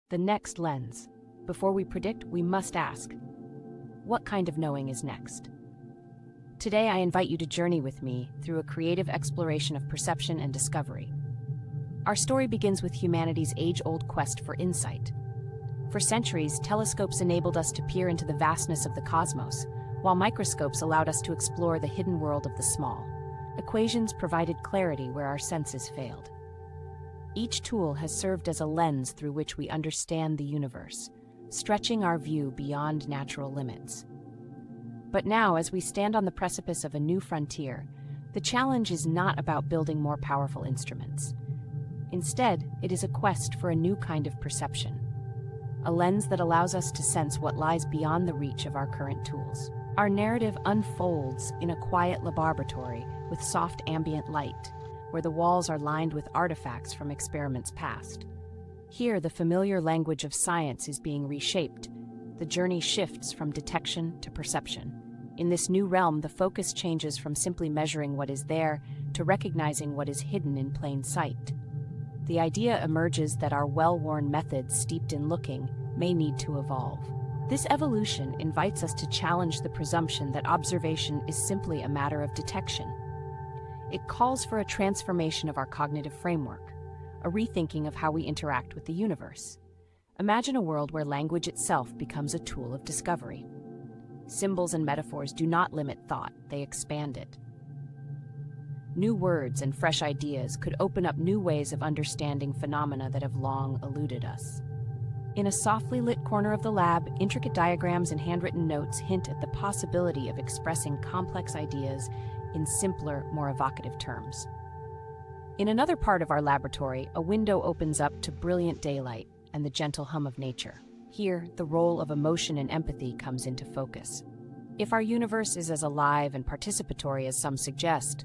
the next lens. Before we predict, we must ask, what kind of knowing is next? Today, I invite you to journey with me through a creative exploration of perception and discovery. Our story begins with humanity's age-old quest for insight. For centuries, telescopes enabled us to peer into the vastness of the cosmos, while microscopes allowed us to explore the hidden world of the small. Equations provided clarity where our senses failed. Each tool has served as a lens through which we understand the universe, stretching our view beyond natural limits. But now, as we stand on the precipice of a new frontier, the challenge is not about building more powerful instruments. Instead, it is a quest for a new kind of perception, a lens that allows us to sense what lies beyond the reach of our current tools. Our narrative unfolds in a quiet laboratory with soft ambient light, where the walls are lined with artifacts from experiments past. Here, the familiar language of science is being reshaped. The journey shifts from detection to perception. In this new realm, the focus changes from simply measuring what is there to recognizing what is hidden in plain sight. The idea emerges that our well-worn methods steeped in looking may need to evolve. This evolution invites us to challenge the presumption that observation is simply a matter of detection. It calls for a transformation of our cognitive framework, a rethinking of how we interact with the universe. Imagine a world where language itself becomes a tool of discovery. Symbols and metaphors do not limit thought, they expand it. New words and fresh ideas could open up new ways of understanding phenomena that have long eluded us. In a softly lit corner of the lab, intricate diagrams and handwritten notes hint at the possibility of expressing complex ideas in simpler, more evocative terms. In another part of our laboratory, a window opens up to brilliant daylight and the gentle hum of nature. Here, the role of emotion and empathy comes into focus. If our universe is as alive and participatory as some suggest,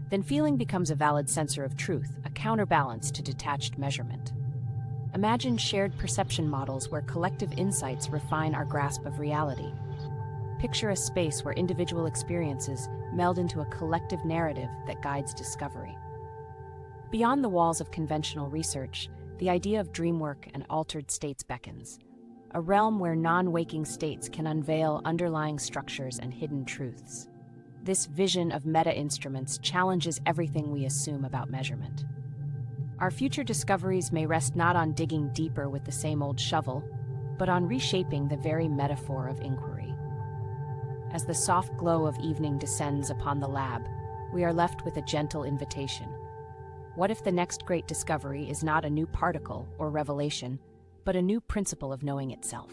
then feeling becomes a valid sensor of truth, a counterbalance to detached measurement. Imagine shared perception models where collective insights refine our grasp of reality. Picture a space where individual experiences meld into a collective narrative that guides discovery. Beyond the walls of conventional research, the idea of dream work and altered states beckons, a realm where non-waking states can unveil underlying structures and hidden truths. This vision of meta-instruments challenges everything we assume about measurement. Our future discoveries may rest not on digging deeper with the same old shovel, but on reshaping the very metaphor of inquiry. As the soft glow of evening descends upon the lab, we are left with a gentle invitation. What if the next great discovery is not a new particle or revelation, but a new principle of knowing itself?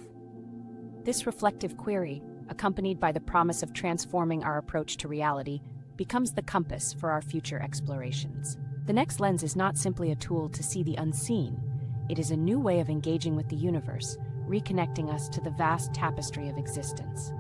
This reflective query, accompanied by the promise of transforming our approach to reality, becomes the compass for our future explorations. The next lens is not simply a tool to see the unseen. It is a new way of engaging with the universe, reconnecting us to the vast tapestry of existence.